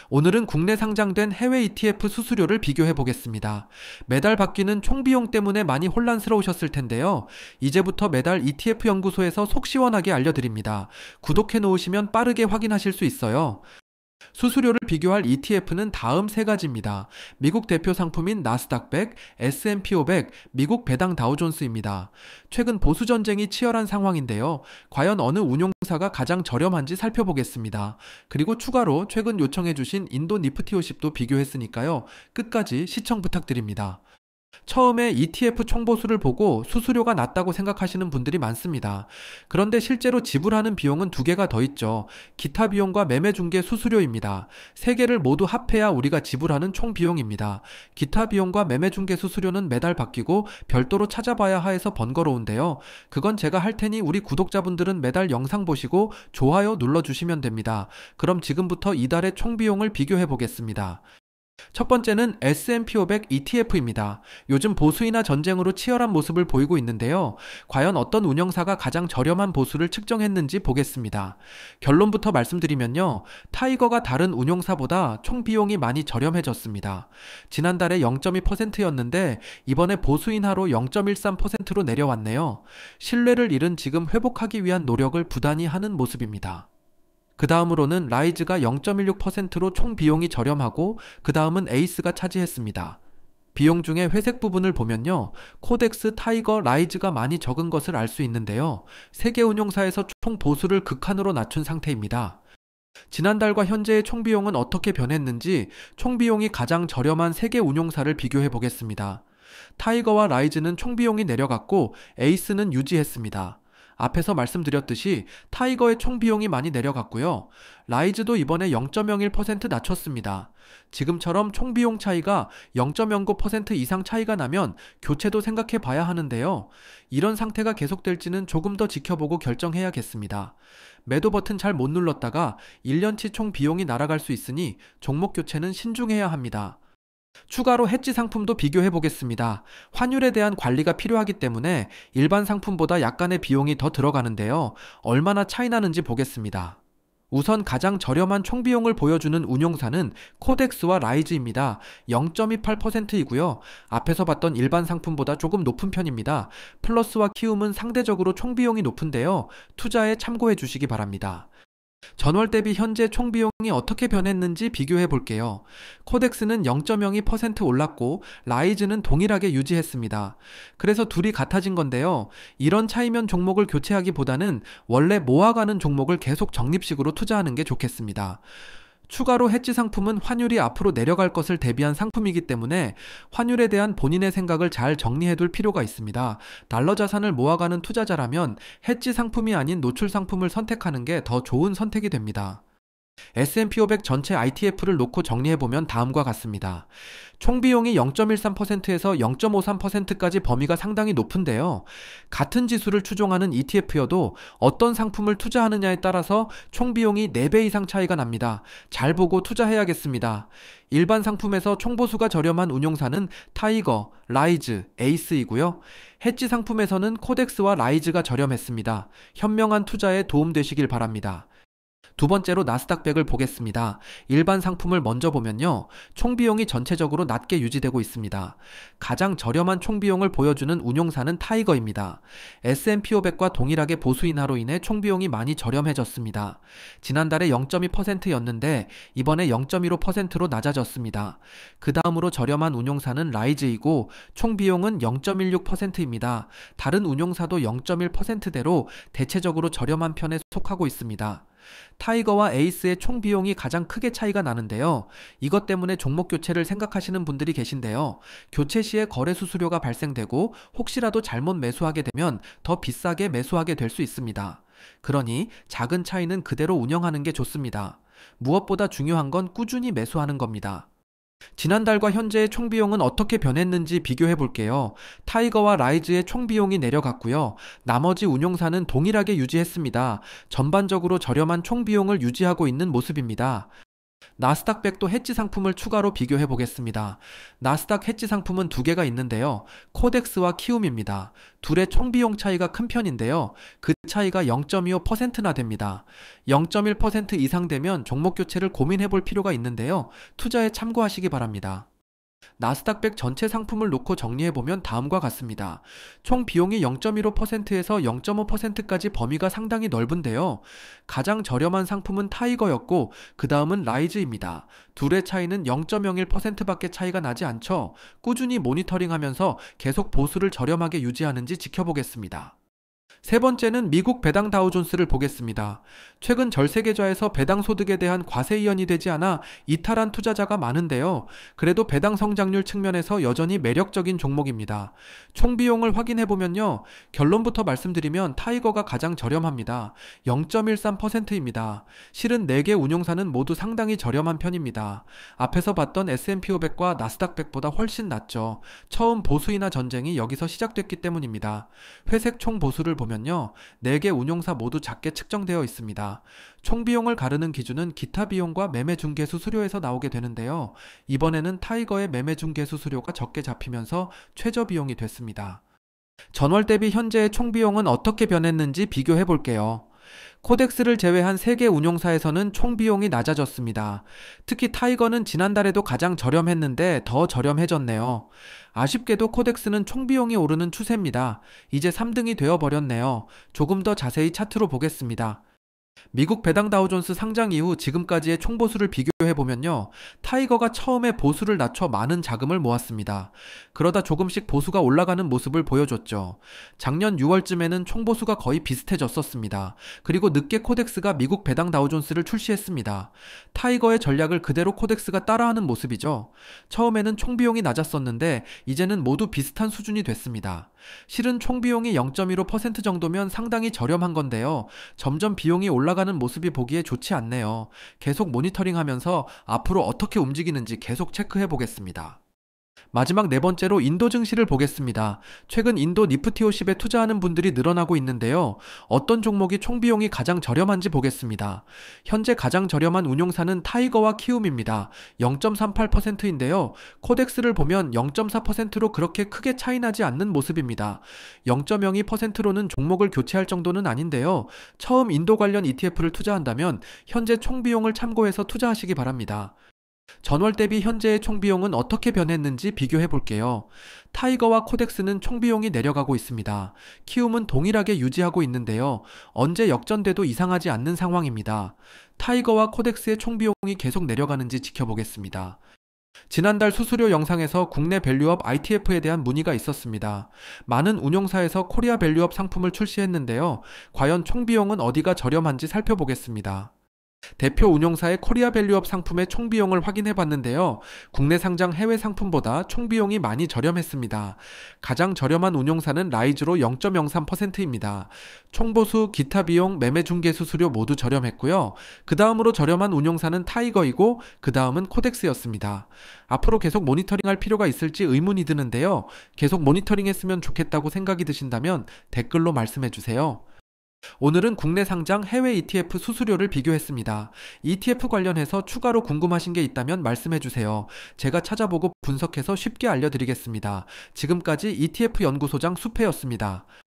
오늘은 국내 상장된 해외 ETF 수수료를 비교해 보겠습니다. 매달 바뀌는 총비용 때문에 많이 혼란스러우셨을 텐데요. 이제부터 매달 ETF 연구소에서 속 시원하게 알려드립니다. 구독해 놓으시면 빠르게 확인하실 수 있어요. 수수료를 비교할 ETF는 다음 세 가지입니다. 미국 대표 상품인 나스닥 100, S&P 500, 미국 배당 다우존스입니다. 최근 보수 전쟁이 치열한 상황인데요. 과연 어느 운용사가 가장 저렴한지 살펴보겠습니다. 그리고 추가로 최근 요청해주신 인도 니프티 50도 비교했으니까요. 끝까지 시청 부탁드립니다. 처음에 ETF 총보수를 보고 수수료가 낮다고 생각하시는 분들이 많습니다. 그런데 실제로 지불하는 비용은 두 개가 더 있죠. 기타 비용과 매매 중개 수수료입니다. 세 개를 모두 합해야 우리가 지불하는 총 비용입니다. 기타 비용과 매매 중개 수수료는 매달 바뀌고 별도로 찾아봐야 해서 번거로운데요. 그건 제가 할 테니 우리 구독자분들은 매달 영상 보시고 좋아요 눌러주시면 됩니다. 그럼 지금부터 이달의 총 비용을 비교해 보겠습니다. 첫 번째는 S&P 500 ETF입니다. 요즘 보수이나 전쟁으로 치열한 모습을 보이고 있는데요. 과연 어떤 운영사가 가장 저렴한 보수를 측정했는지 보겠습니다. 결론부터 말씀드리면요. 타이거가 다른 운용사보다 총 비용이 많이 저렴해졌습니다. 지난달에 0.2%였는데 이번에 보수 인하로 0.13%로 내려왔네요. 신뢰를 잃은 지금 회복하기 위한 노력을 부단히 하는 모습입니다. 그 다음으로는 라이즈가 0.16%로 총 비용이 저렴하고 그 다음은 에이스가 차지했습니다. 비용 중에 회색 부분을 보면요. 코덱스, 타이거, 라이즈가 많이 적은 것을 알 수 있는데요. 세계 운용사에서 총 보수를 극한으로 낮춘 상태입니다. 지난달과 현재의 총 비용은 어떻게 변했는지 총 비용이 가장 저렴한 세계 운용사를 비교해 보겠습니다. 타이거와 라이즈는 총 비용이 내려갔고 에이스는 유지했습니다. 앞에서 말씀드렸듯이 타이거의 총 비용이 많이 내려갔고요. 라이즈도 이번에 0.01% 낮췄습니다. 지금처럼 총 비용 차이가 0.09% 이상 차이가 나면 교체도 생각해 봐야 하는데요. 이런 상태가 계속될지는 조금 더 지켜보고 결정해야겠습니다. 매도 버튼 잘 못 눌렀다가 1년치 총 비용이 날아갈 수 있으니 종목 교체는 신중해야 합니다. 추가로 해지 상품도 비교해 보겠습니다. 환율에 대한 관리가 필요하기 때문에 일반 상품보다 약간의 비용이 더 들어가는데요. 얼마나 차이 나는지 보겠습니다. 우선 가장 저렴한 총 비용을 보여주는 운용사는 코덱스와 라이즈입니다. 0.28%이고요. 앞에서 봤던 일반 상품보다 조금 높은 편입니다. 플러스와 키움은 상대적으로 총 비용이 높은데요. 투자에 참고해 주시기 바랍니다. 전월 대비 현재 총 비용이 어떻게 변했는지 비교해 볼게요. 코덱스는 0.02% 올랐고 라이즈는 동일하게 유지했습니다. 그래서 둘이 같아진 건데요. 이런 차이면 종목을 교체하기보다는 원래 모아가는 종목을 계속 적립식으로 투자하는 게 좋겠습니다. 추가로 해지 상품은 환율이 앞으로 내려갈 것을 대비한 상품이기 때문에 환율에 대한 본인의 생각을 잘 정리해둘 필요가 있습니다. 달러 자산을 모아가는 투자자라면 해지 상품이 아닌 노출 상품을 선택하는 게 더 좋은 선택이 됩니다. S&P 500 전체 ITF를 놓고 정리해보면 다음과 같습니다. 총 비용이 0.13%에서 0.53%까지 범위가 상당히 높은데요. 같은 지수를 추종하는 ETF여도 어떤 상품을 투자하느냐에 따라서 총 비용이 4배 이상 차이가 납니다. 잘 보고 투자해야겠습니다. 일반 상품에서 총보수가 저렴한 운용사는 타이거, 라이즈, 에이스이고요. 해지 상품에서는 코덱스와 라이즈가 저렴했습니다. 현명한 투자에 도움되시길 바랍니다. 두 번째로 나스닥 100을 보겠습니다. 일반 상품을 먼저 보면요. 총 비용이 전체적으로 낮게 유지되고 있습니다. 가장 저렴한 총 비용을 보여주는 운용사는 타이거입니다. S&P 500과 동일하게 보수 인하로 인해 총 비용이 많이 저렴해졌습니다. 지난달에 0.2%였는데 이번에 0.15%로 낮아졌습니다. 그 다음으로 저렴한 운용사는 라이즈이고 총 비용은 0.16%입니다. 다른 운용사도 0.1%대로 대체적으로 저렴한 편에 속하고 있습니다. 타이거와 에이스의 총 비용이 가장 크게 차이가 나는데요. 이것 때문에 종목 교체를 생각하시는 분들이 계신데요. 교체 시에 거래 수수료가 발생되고 혹시라도 잘못 매수하게 되면 더 비싸게 매수하게 될 수 있습니다. 그러니 작은 차이는 그대로 운영하는 게 좋습니다. 무엇보다 중요한 건 꾸준히 매수하는 겁니다. 지난달과 현재의 총 비용은 어떻게 변했는지 비교해 볼게요. 타이거와 라이즈의 총 비용이 내려갔고요. 나머지 운용사는 동일하게 유지했습니다. 전반적으로 저렴한 총 비용을 유지하고 있는 모습입니다. 나스닥 100도 해지 상품을 추가로 비교해 보겠습니다. 나스닥 해지 상품은 두 개가 있는데요. 코덱스와 키움입니다. 둘의 총 비용 차이가 큰 편인데요. 그 차이가 0.25%나 됩니다. 0.1% 이상 되면 종목 교체를 고민해 볼 필요가 있는데요. 투자에 참고하시기 바랍니다. 나스닥 100 전체 상품을 놓고 정리해보면 다음과 같습니다. 총 비용이 0.15%에서 0.5%까지 범위가 상당히 넓은데요. 가장 저렴한 상품은 타이거였고 그 다음은 라이즈입니다. 둘의 차이는 0.01%밖에 차이가 나지 않죠. 꾸준히 모니터링하면서 계속 보수를 저렴하게 유지하는지 지켜보겠습니다. 세 번째는 미국 배당 다우존스를 보겠습니다. 최근 절세계좌에서 배당 소득에 대한 과세 이연이 되지 않아 이탈한 투자자가 많은데요. 그래도 배당 성장률 측면에서 여전히 매력적인 종목입니다. 총 비용을 확인해보면요. 결론부터 말씀드리면 타이거가 가장 저렴합니다. 0.13%입니다. 실은 4개 운용사는 모두 상당히 저렴한 편입니다. 앞에서 봤던 S&P 500과 나스닥 100보다 훨씬 낮죠. 처음 보수이나 전쟁이 여기서 시작됐기 때문입니다. 회색 총 보수를 보면요. 4개 운용사 모두 작게 측정되어 있습니다. 총 비용을 가르는 기준은 기타 비용과 매매 중개 수수료에서 나오게 되는데요. 이번에는 타이거의 매매 중개 수수료가 적게 잡히면서 최저 비용이 됐습니다. 전월 대비 현재의 총 비용은 어떻게 변했는지 비교해 볼게요. 코덱스를 제외한 3개 운용사에서는 총 비용이 낮아졌습니다. 특히 타이거는 지난달에도 가장 저렴했는데 더 저렴해졌네요. 아쉽게도 코덱스는 총 비용이 오르는 추세입니다. 이제 3등이 되어버렸네요. 조금 더 자세히 차트로 보겠습니다. 미국 배당 다우존스 상장 이후 지금까지의 총보수를 비교해보면요. 타이거가 처음에 보수를 낮춰 많은 자금을 모았습니다. 그러다 조금씩 보수가 올라가는 모습을 보여줬죠. 작년 6월쯤에는 총보수가 거의 비슷해졌었습니다. 그리고 늦게 코덱스가 미국 배당 다우존스를 출시했습니다. 타이거의 전략을 그대로 코덱스가 따라하는 모습이죠. 처음에는 총비용이 낮았었는데 이제는 모두 비슷한 수준이 됐습니다. 실은 총비용이 0.15% 정도면 상당히 저렴한 건데요. 점점 비용이 올라가는 모습이 보기에 좋지 않네요. 계속 모니터링하면서 앞으로 어떻게 움직이는지 계속 체크해 보겠습니다. 마지막 네 번째로 인도 증시를 보겠습니다. 최근 인도 니프티 50에 투자하는 분들이 늘어나고 있는데요. 어떤 종목이 총비용이 가장 저렴한지 보겠습니다. 현재 가장 저렴한 운용사는 타이거와 키움입니다. 0.38%인데요. 코덱스를 보면 0.4%로 그렇게 크게 차이나지 않는 모습입니다. 0.02%로는 종목을 교체할 정도는 아닌데요. 처음 인도 관련 ETF를 투자한다면 현재 총비용을 참고해서 투자하시기 바랍니다. 전월 대비 현재의 총비용은 어떻게 변했는지 비교해 볼게요. 타이거와 코덱스는 총비용이 내려가고 있습니다. 키움은 동일하게 유지하고 있는데요. 언제 역전돼도 이상하지 않는 상황입니다. 타이거와 코덱스의 총비용이 계속 내려가는지 지켜보겠습니다. 지난달 수수료 영상에서 국내 밸류업 ITF에 대한 문의가 있었습니다. 많은 운용사에서 코리아 밸류업 상품을 출시했는데요. 과연 총비용은 어디가 저렴한지 살펴보겠습니다. 대표 운용사의 코리아 밸류업 상품의 총비용을 확인해 봤는데요. 국내 상장 해외 상품보다 총비용이 많이 저렴했습니다. 가장 저렴한 운용사는 라이즈로 0.03%입니다. 총보수, 기타 비용, 매매 중개 수수료 모두 저렴했고요. 그 다음으로 저렴한 운용사는 타이거이고 그 다음은 코덱스였습니다. 앞으로 계속 모니터링할 필요가 있을지 의문이 드는데요. 계속 모니터링했으면 좋겠다고 생각이 드신다면 댓글로 말씀해 주세요. 오늘은 국내 상장 해외 ETF 수수료를 비교했습니다. ETF 관련해서 추가로 궁금하신 게 있다면 말씀해주세요. 제가 찾아보고 분석해서 쉽게 알려드리겠습니다. 지금까지 ETF 연구소장 수페였습니다.